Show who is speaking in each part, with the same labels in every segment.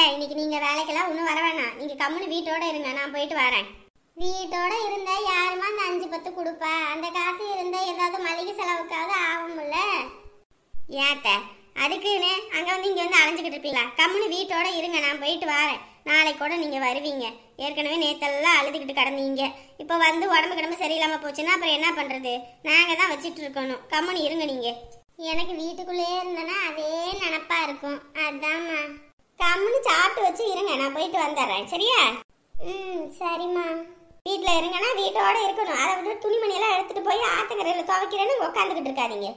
Speaker 1: இன்னைக்கு நீங்க வேலைக்கெல்லாம் ஒன்றும் வர வேணாம். நீங்க கம்முன்னு வீட்டோட இருங்க, நான் போயிட்டு வரேன். வீட்டோட இருந்தா யாருமா அந்த 5-10 கொடுப்பா? அந்த காசு இருந்தா ஏதாவது மளிகை செலவுக்காவது ஆகும்ல. ஏத்த அதுக்குன்னு அங்க வந்து இங்க வந்து அலைஞ்சுக்கிட்டு இருப்பீங்களா? கம்முன்னு வீட்டோட இருங்க, நான் போயிட்டு வரேன். நாளைக்கு கூட நீங்க வருவீங்க. ஏற்கனவே நேத்தெல்லாம் அழுதுகிட்டு கிடந்தீங்க. இப்போ வந்து உடம்பு கிடம்பு சரியில்லாம போச்சுன்னா அப்புறம் என்ன பண்றது? நாங்க தான் வச்சிட்டு இருக்கணும். கம்முன்னு இருங்க நீங்க. எனக்கு வீட்டுக்குள்ளேயே இருந்தேன்னா அதே நினப்பா இருக்கும். அதாம்மா. கம்முன்னு சாப்பிட்டு வச்சு இருங்க, நான் போயிட்டு வந்துடுறேன். சரியா? சரிம்மா. வீட்டில் இருங்கன்னா வீட்டோட இருக்கணும். அதை விட்டு துணிமணியெல்லாம் எடுத்துட்டு போய் ஆத்துக்கரையில் துவைக்கிறேன்னு உட்காந்துக்கிட்டு இருக்காதீங்க.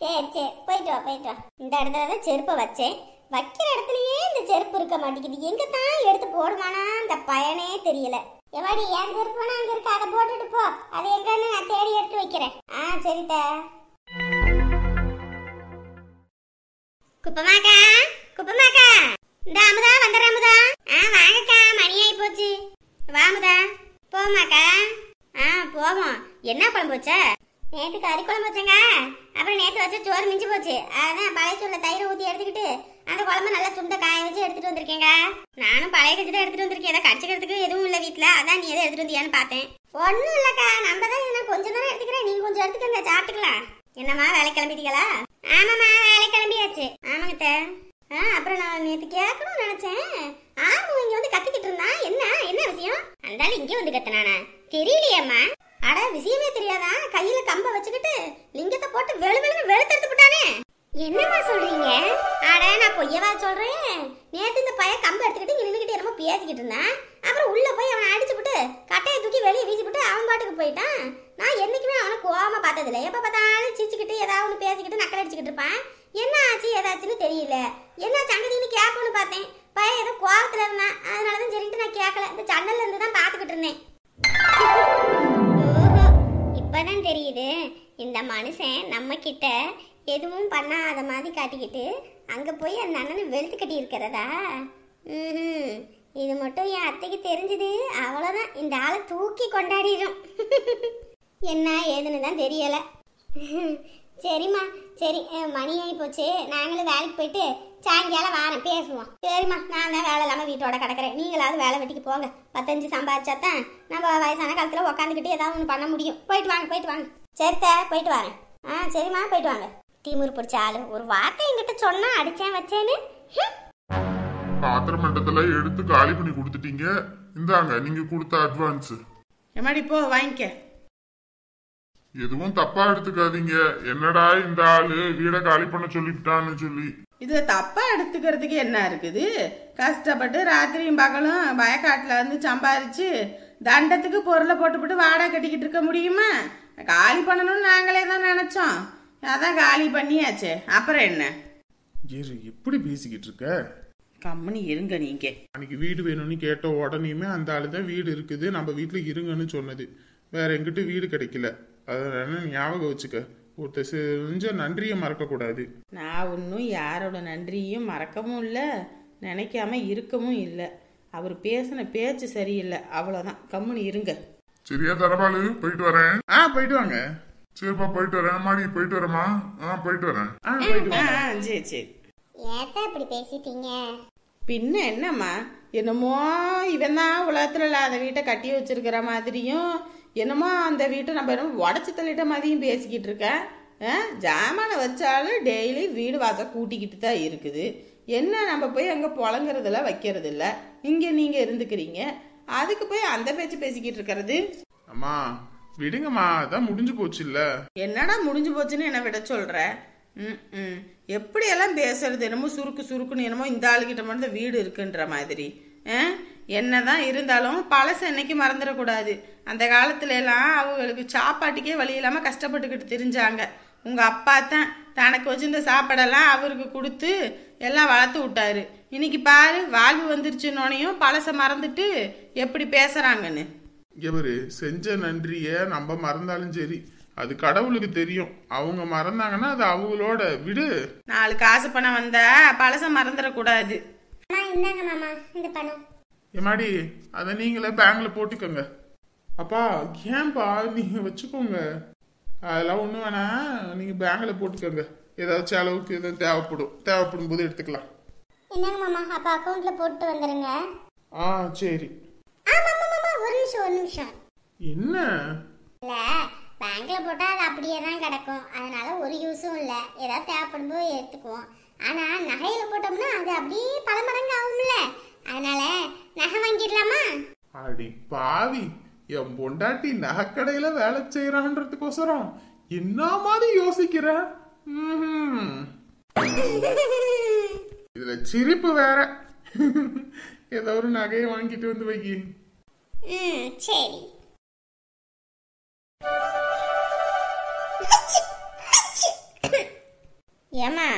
Speaker 1: சரி சரி, போயிட்டு வா போயிட்டு வா. இந்த இடத்துல தான் செருப்பை வச்சேன். வைக்கிற இடத்துலயே இந்த செருப்பு இருக்க மாட்டேங்குது. எங்க தான் எடுத்து போடுவானா அந்த பயனே தெரியல. எவாடி என் செருப்பு வேணா அங்க இருக்கு, அதை போட்டுட்டு போ. அது எங்கன்னு நான் தேடி எடுத்து வைக்கிறேன். சரிதா. குப்பமாக்கா, குப்பமாக்கா, இந்த அமுதா வந்துடுற அமுதா. வாங்கக்கா, மணி ஆகி போச்சு. வாமுதா, போமாக்கா. போவோம். என்ன குழம்பு வச்ச? நேற்று கறி குழம்பு வச்சேங்க. அப்புறம் நேற்று வச்ச சோறு மிஞ்சி போச்சு. அதான் பழைய சோறுல தயிரை ஊற்றி எடுத்துக்கிட்டு அந்த குழம்பு நல்லா சுண்ட காய வச்சு எடுத்துட்டு வந்திருக்கேங்க. நானும் பழைய கஞ்சி தான் எடுத்துட்டு வந்திருக்கேன். ஏதோ கடிச்சிக்கிறதுக்கு எதுவும் இல்லை வீட்டில். அதான் நீ எதை எடுத்துட்டு வந்தியான்னு பார்த்தேன். ஒன்றும் இல்லைக்கா, நம்ம தான் நான் கொஞ்சம் தானே எடுத்துக்கிறேன். நீங்கள் கொஞ்சம் எடுத்துக்கங்க, சாப்பிட்டுக்கலாம். என்னம்மா வேலை கிளம்பிட்டீங்களா? ஆமாம்மா, வேலை கிளம்பியாச்சு. ஆமாங்க. அப்புறம் நான் நேற்று கேட்கணும்னு நினைச்சேன். இங்க வந்து கத்திக்கிட்டு இருந்தா என்ன விஷயம்? அந்தாலும் இங்கே வந்து கத்தினானா தெரியலையம்மா. அட விஷயமே தெரியாதா? கையில கம்ப வச்சுக்கிட்டு லிங்கத்தை போட்டு வெளுவெளுன்னு வெளுத்தெடுத்து விட்டானே. என்னம்மா சொல்றீங்க? அட நான் பொய்யவா சொல்றேன். நேத்து இந்த பையன் கம்ப எடுத்துக்கிட்டு இங்க நின்னுக்கிட்டு என்னமோ பேசிக்கிட்டு இருந்தான். அப்புறம் உள்ள போய் அவனை அடிச்சு விட்டு கட்டையை தூக்கி வெளியே வீசி விட்டு அவன் பாட்டுக்கு போயிட்டான். நான் என்னைக்குமே அவனை கோவமா பார்த்ததில்ல. எப்ப பார்த்தாலும் சிரிச்சுக்கிட்டு ஏதாவது ஒன்று பேசிக்கிட்டு நக்கல் அடிச்சுக்கிட்டு இருப்பான். என்ன ஆச்சு ஏதாச்சுன்னு தெரியல. என்ன சங்கதின்னு கேட்போன்னு பார்த்தேன். பையன் ஏதோ கோவத்துல இருந்தான். அதனாலதான் சரின்ட்டு நான் கேட்கல. இந்த சன்னல்ல இருந்து தான் பார்த்துக்கிட்டு இருந்தேன். இப்பதான் தெரியுது இந்த மனுஷன் நம்ம கிட்ட எதுவும் பண்ணாத மாதிரி காட்டிக்கிட்டு அங்க போய் அந்த அண்ணனை வெளுத்து கட்டி இருக்கிறதா. இது மட்டும் என் அத்தைக்கு தெரிஞ்சது அவ்வளவுதான். இந்த ஆளை தூக்கி கொண்டாடிடும். என்ன ஏதுன்னு தான் தெரியல. சரிம்மா, சரி, மணி ஆகி போச்சு. நாங்களும் வேலைக்கு போயிட்டு சாயங்காலம் வாரம் பேசுவோம். சரிம்மா, நான் தான் வேலை இல்லாமல் வீட்டோட கிடக்கிறேன். நீங்களாவது வேலை வெட்டிக்கு போங்க. 10 சம்பாதிச்சாத்தான் நம்ம வயசான காலத்தில் உட்காந்துக்கிட்டு ஏதாவது ஒன்று பண்ண முடியும். போயிட்டு வாங்க, போயிட்டு வாங்க. சரித்த, போயிட்டு வரேன். சரிம்மா, போயிட்டு வாங்க. திமுரு பிடிச்ச ஆளு. ஒரு வார்த்தை என்கிட்ட சொன்னா அடிச்சேன் வச்சேன்னு.
Speaker 2: பாத்திர மண்டத்துல எடுத்து காலி பண்ணி கொடுத்துட்டீங்க. இந்தாங்க நீங்க கொடுத்த அட்வான்ஸ்.
Speaker 3: எம்மாடி போ வாங்கிக்க.
Speaker 2: எதுவும் தப்பா எடுத்துக்காதீங்க. என்னடா இந்த ஆளு வீட காலி பண்ண சொல்லிவிட்டான்னு சொல்லி.
Speaker 3: இது தப்பா எடுத்துக்கிறதுக்கு என்ன இருக்குது? கஷ்டப்பட்டு ராத்திரியும் பகலும் வயக்காட்டுல வந்து சம்பாதிச்சு தண்டத்துக்கு பொருளை போட்டுப்பட்டு வாடகை கட்டிக்கிட்டு இருக்க முடியுமா? காலி பண்ணணும்னு நாங்களே தான் நினைச்சோம். அதான் காலி பண்ணியாச்சு. அப்புறம் என்ன
Speaker 2: எப்படி பேசிக்கிட்டு இருக்க?
Speaker 3: கம்முனு இருங்க. நீங்க
Speaker 2: அன்னைக்கு வீடு வேணும்னு கேட்ட உடனேயுமே அந்த ஆளுதான் வீடு இருக்குது நம்ம வீட்டுல இருங்கன்னு சொன்னது. வேற எங்கிட்ட வீடு கிடைக்கல. அதனால ஞாபகம் வச்சுக்க. ஒருத்தர் செஞ்ச நன்றியை மறக்க கூடாது.
Speaker 3: நான் ஒன்னும் யாரோட நன்றியும் மறக்கவும் இல்லை, நினைக்காம இருக்கவும் இல்லை. அவர் பேசின பேச்சு சரியில்லை, அவ்வளவுதான். கம்முனு இருங்க.
Speaker 2: சரியா தரபாலு? போயிட்டு வரேன். போயிட்டு வாங்க. சரிப்பா, போயிட்டு வரேன். மாடி போயிட்டு வரேம்மா. போயிட்டு வரேன்.
Speaker 3: சரி சரி.
Speaker 1: ஏத்த இப்படி பேசிட்டீங்க?
Speaker 3: பின்ன என்னம்மா, என்னமோ இவன் தான் உலகத்துல இல்லாத வீட்டை கட்டி வச்சிருக்கிற மாதிரியும் என்னமோ அந்த வீட்டை நம்ம என்னமோ உடச்சி தள்ளிட்ட மாதிரியும் பேசிக்கிட்டு இருக்கேன். ஜாமான வச்சாலும் டெய்லி வீடு வாசல் கூட்டிக்கிட்டு தான் இருக்குது. என்ன நம்ம போய் அங்கே புழங்குறதில்ல வைக்கிறது இல்லை. இங்கே நீங்கள் இருந்துக்கிறீங்க, அதுக்கு போய் அந்த பேச்சு பேசிக்கிட்டு இருக்கிறது.
Speaker 2: அம்மா விடுங்கம்மா, அதான் முடிஞ்சு போச்சு இல்ல.
Speaker 3: என்னடா முடிஞ்சு போச்சுன்னு என்ன விட சொல்ற? எப்படியெல்லாம் பேசுறது? என்னமோ சுருக்கு சுருக்குன்னு என்னமோ இந்த ஆளுகிட்ட மட்டும் வீடு இருக்குன்ற மாதிரி. என்னதான் இருந்தாலும் பழச என்னைக்கு மறந்துடக்கூடாது. அந்த காலத்துல எல்லாம் அவங்களுக்கு சாப்பாட்டுக்கே வழி இல்லாம கஷ்டப்பட்டுக்கிட்டு தெரிஞ்சாங்க. உங்க அப்பா தான் தனக்கு வச்சிருந்த சாப்பாடெல்லாம் அவருக்கு கொடுத்து எல்லாம் வளர்த்து விட்டாரு. இன்னைக்கு பாரு, வாழ்வு வந்துருச்சுன்னோனையும் பழச மறந்துட்டு எப்படி பேசுறாங்கன்னு.
Speaker 2: இவரு செஞ்ச நன்றிய நம்ம மறந்தாலும் சரி, அது கடவுளுக்கு தெரியும். அவங்க மறந்தாங்கன்னா அது அவங்களோட விடு.
Speaker 3: 4 காசு பணம் வந்தா பழச மறந்துடக்கூடாது.
Speaker 1: இந்தாங்க மாமா இந்த பணம்.
Speaker 2: ஏமாடி அதை நீங்களே பேங்க்ல போட்டுக்கோங்க. அப்பா ஏன்பா நீங்க வச்சுக்கோங்க, அதெல்லாம் ஒண்ணு வேணா. நீங்க பேங்க்ல போட்டுக்கோங்க. ஏதாவது செலவுக்கு எதாவது தேவைப்படும் போது எடுத்துக்கலாம்.
Speaker 1: என்னங்க மாமா, அப்ப அக்கவுண்ட்ல போட்டு வந்துருங்க.
Speaker 2: ஆ சரி.
Speaker 1: ஆமா மாமா, ஒரு நிமிஷம்.
Speaker 2: என்ன?
Speaker 1: இல்ல, பேங்க்ல போட்டா அது அப்படியே தான் கிடக்கும், அதனால ஒரு யூஸும் இல்ல. ஏதாவது தேவைப்படும் போது எடுத்துக்குவோம். ஆனா நகையில போட்டோம்னா அது அப்படியே பல மடங்கு ஆகும்ல, அதனால நகை வாங்கிடலாமா?
Speaker 2: அடி பாவி, என் பொண்டாட்டி நகைக்கடையில வேலை செய்யறான்றதுக்கோசரம் என்ன மாதிரி யோசிக்கிற? இதுல சிரிப்பு வேற. ஏதோ ஒரு நகையை வாங்கிட்டு வந்து வை.
Speaker 1: சரி. ஏமா,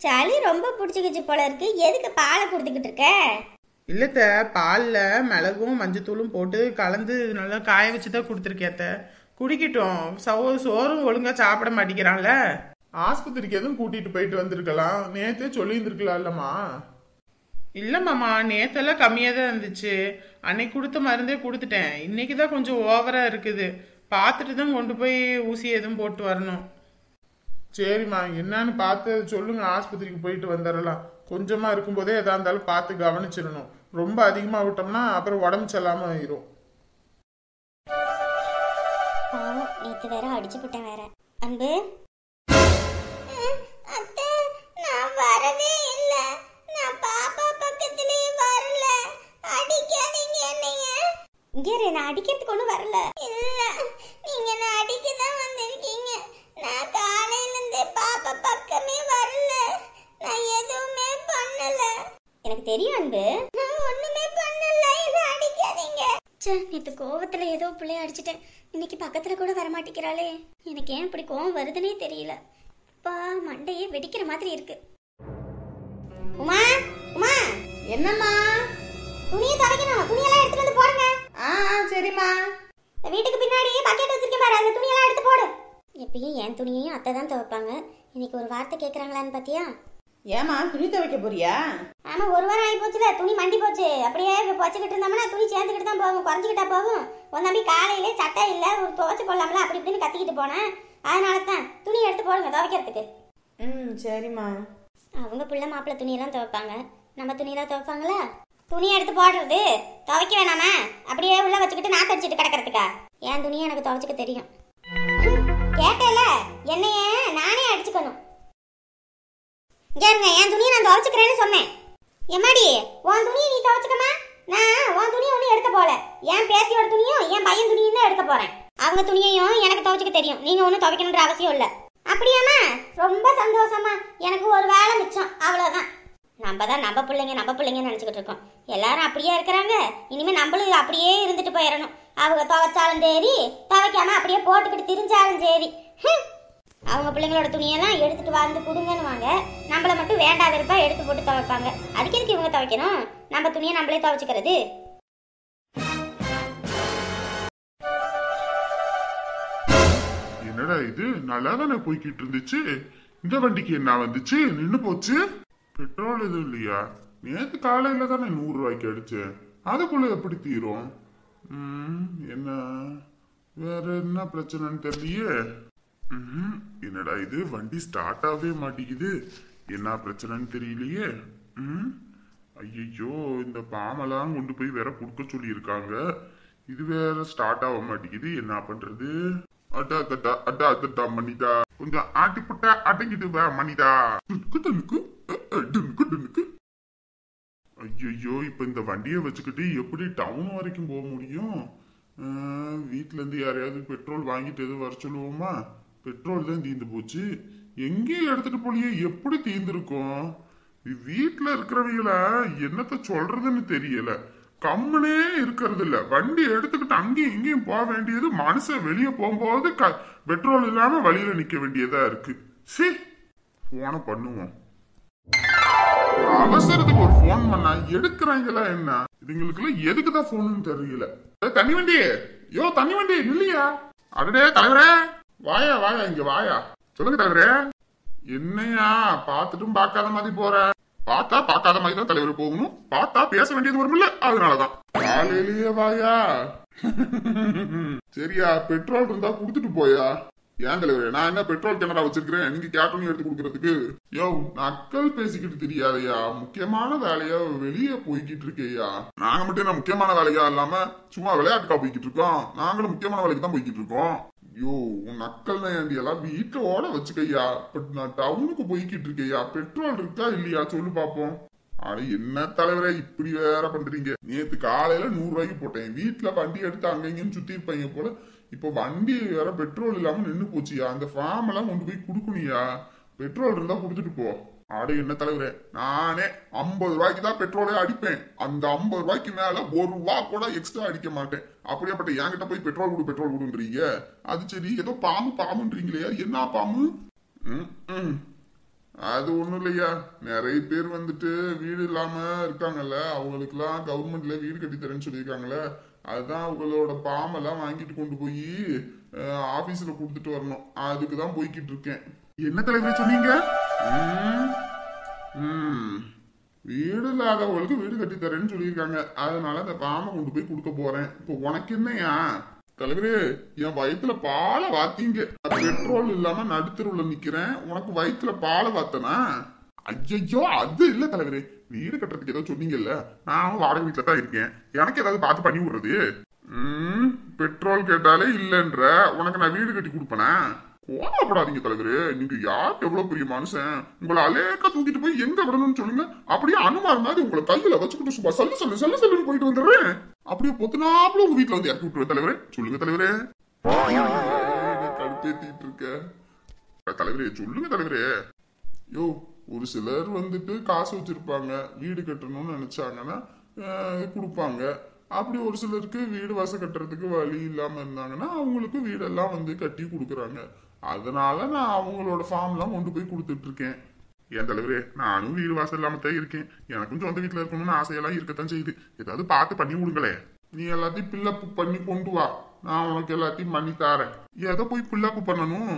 Speaker 1: சளி ரொம்ப பிடிச்சிக்கிச்சு போல இருக்கு. எதுக்கு பாலை கொடுத்துக்கிட்டு இருக்க?
Speaker 3: இல்லத்த, பால்ல மிளகும் மஞ்சத்தூளும் போட்டு கலந்து நல்லா காய வச்சுதான் கொடுத்துருக்கேத்த. குடிக்கட்டும். சோறும் ஒழுங்கா சாப்பிட மாட்டேங்கிறான்ல.
Speaker 2: ஆஸ்பத்திரிக்கு எதுவும் கூட்டிட்டு போயிட்டு வந்திருக்கலாம். நேத்தே சொல்லி இருந்திருக்கலாம் இல்லம்மா?
Speaker 3: இல்ல மாமா, நேத்தெல்லாம் கம்மியா தான் இருந்துச்சு. அன்னைக்கு கொடுத்த மருந்தே கொடுத்துட்டேன். இன்னைக்குதான் கொஞ்சம் ஓவரா இருக்குது. பார்த்துட்டு தான் கொண்டு போய் ஊசி எதுவும் போட்டு வரணும்.
Speaker 2: சரிம்மா, என்னன்னு பார்த்து சொல்லுங்க. ஆஸ்பத்திரிக்கு போயிட்டு வந்துடலாம். கொஞ்சமா இருக்கும்போதே எதா இருந்தாலும் பார்த்து கவனிச்சிடணும். ரொம்ப அதிகமா விட்டோம்னா அப்புறம் உடம்பு செல்லாம ஆயிரும்.
Speaker 1: பாவம், நேத்து வேற அடிச்சு போட்டேன் வேற. அன்பு, அத்தை, நான் வரவே இல்ல. நான் பாப்பா பக்கத்துலயே வரல. அடிக்காதீங்க என்னைய. இங்க நான் அடிக்கிறதுக்கு ஒண்ணும் வரல. இல்ல, நீங்க நான் அடிக்க தான் வந்திருக்கீங்க. நான் காலையில இருந்தே பாப்பா பக்கமே வரல. நான் எதுவுமே பண்ணல. எனக்கு தெரியும் அன்பு, நான் ஒண்ணுமே பண்ணல. என்ன அடிக்காதீங்க. நேத்து கோவத்துல ஏதோ பிள்ளைய அடிச்சிட்டேன். இன்னைக்கு பக்கத்துல கூட வர மாட்டேங்கிறாளே. எனக்கு ஏன் இப்படி கோவம் வருதுன்னே தெரியல. அப்பா, மண்டையே வெடிக்கிற மாதிரி இருக்கு. உமா, உமா.
Speaker 3: என்னம்மா?
Speaker 1: துணியை துவைக்கணும். துணியெல்லாம் எடுத்துட்டு வந்து போடுங்க.
Speaker 3: சரிம்மா.
Speaker 1: வீட்டுக்கு பின்னாடி பக்கெட் வச்சிருக்கேன் பாரு, அந்த துணியெல்லாம் எடுத்து போடு. எப்பயும் என் துணியையும் அத்தை தான் துவைப்பாங்க. இன்னைக்கு ஒரு வார்த்தை கேட்கறாங்களான்னு பாத்தியா?
Speaker 3: ஏமா, துணி துவைக்க போறியா?
Speaker 1: ஆமா, ஒரு வாரம் ஆகி போச்சுல, துணி மண்டி போச்சு. அப்படியே வச்சுக்கிட்டு இருந்தோம்னா துணி சேர்ந்துக்கிட்டு தான் போகும், குறைஞ்சிக்கிட்டா போகும். உன் தம்பி காலையிலே சட்டை இல்ல, ஒரு துவைச்சு போடலாம்ல அப்படி இப்படின்னு கத்திக்கிட்டு போனேன். அதனால தான் துணி எடுத்து போடுங்க துவைக்கிறதுக்கு.
Speaker 3: சரிம்மா.
Speaker 1: அவங்க பிள்ளை மாப்பிள்ளை துணியெல்லாம் துவைப்பாங்க, நம்ம துணியெல்லாம் துவைப்பாங்களா? துணி எடுத்து போடுறது துவைக்க வேணாமா? அப்படியே உள்ள வச்சுக்கிட்டு நாக்கு அடிச்சுட்டு கிடக்கிறதுக்கா? என் துணியை எனக்கு துவைச்சுக்க தெரியும். கேட்டல, என்னைய நானே அடிச்சுக்கணும். ஏங்க, என் துணியை நான் துவைச்சுக்கிறேன்னு சொன்னேன். எம்மாடி, உன் துணியை நீ துவைச்சுக்கமா? நான் உன் துணியை ஒன்றும் எடுக்க போல. என் பேத்தியோட துணியும் என் பையன் துணியும் தான் எடுக்க போறேன். அவங்க துணியையும் எனக்கு துவைச்சுக்க தெரியும். நீங்க ஒன்றும் துவைக்கணுன்ற அவசியம் இல்லை. அப்படியாமா? ரொம்ப சந்தோஷமா. எனக்கு ஒரு வேலை மிச்சம், அவ்வளோதான். நம்ம தான் நம்ம பிள்ளைங்கன்னு நினச்சிக்கிட்டு இருக்கோம். எல்லாரும் அப்படியே இருக்கிறாங்க. இனிமே நம்மளும் அப்படியே இருந்துட்டு போயிடணும். அவங்க துவைச்சாலும் சரி, துவைக்காம அப்படியே போட்டுக்கிட்டு திரிஞ்சாலும் சரி. அவங்க பிள்ளைங்களோட துணியெல்லாம் எடுத்துட்டு வந்து கொடுங்கன்னு வாங்க. நம்மள மட்டும் வேண்டா வெறுப்பா எடுத்து போட்டு துவைப்பாங்க. அதுக்கு எதுக்கு இவங்க துவைக்கணும்? நம்ம துணியை நம்மளே துவைச்சுக்கிறது.
Speaker 2: என்னடா இது, நல்லா தானே போய்கிட்டு இருந்துச்சு. இந்த வண்டிக்கு என்ன வந்துச்சு, நின்னு போச்சு? பெட்ரோல் எதுவும் இல்லையா? நேத்து காலையில தானே 100 ரூபாய்க்கு அடிச்சேன். அதுக்குள்ள எப்படி தீரும்? என்ன வேற என்ன பிரச்சனைன்னு தெரியலையே. என்னடா இது, வண்டி ஸ்டார்ட் ஆகவே மாட்டேங்குது. என்ன பிரச்சனைன்னு தெரியலையே. ஐயோ, இந்த பாமெல்லாம் கொண்டு போய் வேற குடுக்க சொல்லி இருக்காங்க. இது வேற ஸ்டார்ட் ஆக மாட்டேங்குது. என்ன பண்றது? அட்டா மணிதா, கொஞ்சம் ஆட்டி புட்டா அடங்கிட்டு வே மணிதா. ஐயோ, இப்ப இந்த வண்டியை வச்சுக்கிட்டு எப்படி டவுன் வரைக்கும் போக முடியும்? வீட்டுல இருந்து யாரையாவது பெட்ரோல் வாங்கிட்டு எதுவும் வர சொல்லுவோமா? பெட்ரோல் தான் தீர்ந்து போச்சு. எங்கேயும் எடுத்துட்டு போலியே, எப்படி தீர்ந்துருக்கும்? வீட்டுல இருக்கிறவங்கள என்னத்த சொல்றதுன்னு தெரியல. கம்முனே இருக்கிறது இல்ல. வண்டி எடுத்துக்கிட்டு அங்கேயும் இங்கேயும் போக வேண்டியது. மனுஷன் வெளியே போகும்போது பெட்ரோல் இல்லாம வழியில நிக்க வேண்டியதா இருக்கு. சரி, போன பண்ணுவோம். அவசரத்துக்கு ஒரு போன் பண்ணா எடுக்கிறாங்களா என்ன? இதுங்களுக்கு எதுக்குதான் போன் தெரியல. தண்ணி வண்டி, தண்ணி வண்டி இல்லையா? அடடே தலைவரே, வாயா வாயா, இங்க வாயா. சொல்லுங்க தலைவரே. என்னையா பாத்துட்டும் பார்க்காத மாதிரி போற? பார்த்தா பார்க்காத மாதிரி தான் தலைவர் போகணும். பார்த்தா பேச வேண்டியது வரும்ல, அதனாலதான். காலையிலேயே வாயா. சரியா, பெட்ரோல் இருந்தா குடுத்துட்டு போயா. ஏன் தலைவரே, நான் என்ன பெட்ரோல் கிணறா வச்சிருக்கிறேன் நீங்க கேட்டோன்னு எடுத்து கொடுக்கறதுக்கு? யோ, நக்கல் பேசிக்கிட்டு தெரியாதையா, முக்கியமான வேலையா வெளியே போய்கிட்டு இருக்கேயா. நாங்க மட்டும் என்ன முக்கியமான வேலையா இல்லாம சும்மா விளையாட்டுக்கா போய்கிட்டு இருக்கோம்? நாங்களும் முக்கியமான வேலைக்கு தான் போய்கிட்டு இருக்கோம். ஐயோ, உன் நக்கல் ஏண்டி எல்லாம் வீட்டோட வச்சுக்கையா. பட் நான் டவுனுக்கு போய்கிட்டு இருக்கேயா. பெட்ரோல் இருக்கா இல்லையா சொல்லு பாப்போம். ஆனா என்ன தலைவரே இப்படி வேற பண்றீங்க? நேத்து காலையில 100 ரூபாய்க்கு போட்டேன். வீட்டுல வண்டி எடுத்து அங்கங்கன்னு சுத்தி இருப்பாங்க போல. இப்போ வண்டி வேற பெட்ரோல் இல்லாம நின்னு போச்சியா. அந்த ஃபார்ம் எல்லாம் கொண்டு போய் குடுக்கணுயா. பெட்ரோல் இருந்தா குடுத்துட்டு போ. ஆடு என்ன தலைவரே, நானே 50 ரூபாய்க்கு தான் பெட்ரோலே அடிப்பேன். அந்த 50 ரூபாய்க்கு மேல 1 ரூபா கூட எக்ஸ்ட்ரா அடிக்க மாட்டேன். அப்படியாப்பட்ட என்கிட்ட போய் பெட்ரோல் கொடுன்றீங்க. அது சரி, ஏதோ பாம்புன்றீங்களே, என்ன பாம்பு? அது ஒண்ணும் இல்லையா, நிறைய பேர் வந்துட்டு வீடு இல்லாம இருக்காங்கல்ல, அவங்களுக்கு எல்லாம் கவர்மெண்ட்ல வீடு கட்டி தரேன்னு சொல்லியிருக்காங்கல்ல. அதுதான் அவங்களோட பாம்பெல்லாம் வாங்கிட்டு கொண்டு போய் ஆபீஸ்ல கொடுத்துட்டு வரணும். அதுக்குதான் போய்கிட்டு இருக்கேன். என்ன தலைவரே சொன்னீங்க? வீடு இல்லாதவங்களுக்கு வீடு கட்டி தரேன்னு சொல்லியிருக்காங்க. அதனால அந்த பாம்பை கொண்டு போய் கொடுக்க போறேன். இப்போ உனக்கு என்னையா தலைவரே, என் வயிற்றுல பாலை வாத்தீங்க. பெட்ரோல் இல்லாம நடுத்தருவுல நிக்கிறேன், உனக்கு வயிற்றுல பாலை வாத்தனா? ஐயோ, அது இல்ல தலைவரே, வீடு கட்டுறதுக்கு ஏதோ சொன்னீங்கல்ல, நானும் வாடகை வீட்டுல தான் இருக்கேன். எனக்கு ஏதாவது பார்த்து பண்ணி விடுறது. பெட்ரோல் கேட்டாலே இல்லன்ற, உனக்கு நான் வீடு கட்டி கொடுப்பேனா? கோவப்படாதீங்க தலைவரே, நீங்க யார் எவ்வளவு பெரிய மனுஷன். உங்களை அலேக்கா தூக்கிட்டு போய் எங்க விடணும்னு சொல்லுங்க, அப்படியே அனுமார் மாதிரி உங்களை கையில வச்சுக்கிட்டு சும்மா சல்லுன்னு போயிட்டு வந்துடுறேன். அப்படியே பொத்துனாப்புல உங்க வீட்டுல வந்து இறக்கி விட்டுருவேன் தலைவரே. சொல்லுங்க தலைவரே. கடுப்பேத்திட்டு இருக்க தலைவரே, சொல்லுங்க தலைவரே. யோ, ஒரு சிலர் வந்துட்டு காசு வச்சிருப்பாங்க, வீடு கட்டணும்னு நினைச்சாங்கன்னா கொடுப்பாங்க. அப்படி ஒரு சிலருக்கு வீடு வாசல் கட்டுறதுக்கு வழி இல்லாம இருந்தாங்கன்னா அவங்களுக்கு வீடெல்லாம் வந்து கட்டி கொடுக்குறாங்க. அதனால நான் அவங்களோட ஃபார்ம் எல்லாம் கொண்டு போய் கொடுத்துட்டு இருக்கேன். ஏன் தலைவரே, நானும் வீடு வாசல் இல்லாம தான் இருக்கேன். எனக்கும் சொந்த வீட்டுல இருக்கணும்னு ஆசையெல்லாம் இருக்கத்தான் செய்யுது. ஏதாவது பார்த்து பண்ணி விடுங்களே. நீ எல்லாத்தையும் பில்லப்பு பண்ணி கொண்டு வா, நான் உனக்கு எல்லாத்தையும் பண்ணி தாரேன். எதை போய் பில்லப்பு பண்ணணும்?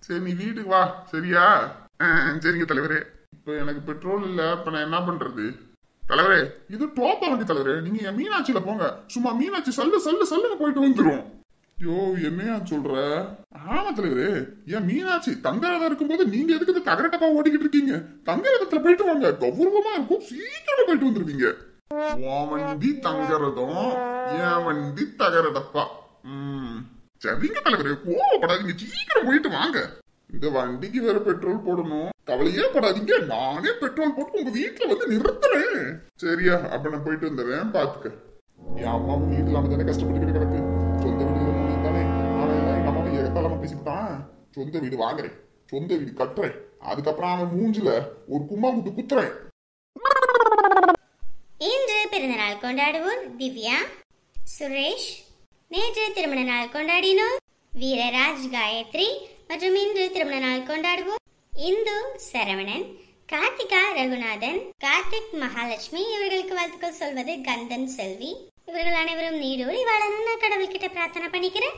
Speaker 2: சரி, நீ வீட்டுக்கு வா, சரியா? சரிங்க தலைவரே. இப்ப எனக்கு பெட்ரோல் இல்ல, இப்ப நான் என்ன பண்றது? தலைவரே, இது டோப்பா வண்டி தலைவரே, நீங்க என் மீனாட்சியில போங்க. சும்மா மீனாட்சி சல்லுன்னு போயிட்டு வந்துரும். யோ, என்னையா சொல்ற? ஆமா தலைவரே, என் மீனாட்சி தங்கரதம் இருக்கும்போது நீங்க எதுக்கு தகரட்டப்பா ஓடிக்கிட்டு இருக்கீங்க? தங்கரதத்துல போயிட்டு வாங்க, கௌரவமா இருக்கும், சீக்கிரமா போயிட்டு வந்துருவீங்க. உன் வண்டி தங்கரதம், என் வண்டி தகரடப்பா. சரிங்க தலைவரே, கோவப்படாதீங்க, சீக்கிரம் போயிட்டு வாங்க. இந்த வண்டிக்கு வேற பெட்ரோல் போடணும், கவலையே படாதீங்க, நானே பெட்ரோல் போட்டு உங்க வீட்டுல வந்து நிறுத்துறேன். சரியா? அப்ப நான் போயிட்டு வந்துடுறேன், பாத்துக்க. என் அம்மாவும் வீட்டுல இல்லாம தானே கஷ்டப்பட்டு கிடக்கு. சொந்த வீடு தானே, ஆனா எங்க அம்மாவை எகத்தாலமா பேசிவிட்டான். சொந்த வீடு வாங்குறேன், சொந்த வீடு கட்டுறேன், அதுக்கப்புறம் அவன் மூஞ்சில ஒரு கும்மா குட்டு குத்துறேன்.
Speaker 1: இன்று பிறந்த நாள் கொண்டாடுவோர் திவ்யா, சுரேஷ். நேற்று திருமண நாள் கொண்டாடினோர் வீரராஜ், காயத்ரி. மற்றும் இன்று திருமண நாள் கொண்டாடுவோம் இந்து, சரவணன், கார்த்திகா, ரகுநாதன், கார்த்திக், மகாலட்சுமி. இவர்களுக்கு வாழ்த்துக்கள் சொல்வது கந்தன், செல்வி. இவர்கள் அனைவரும் நீடோடி வாழணும்னு கடவுள்கிட்ட பிரார்த்தனை பண்ணிக்கிறேன்.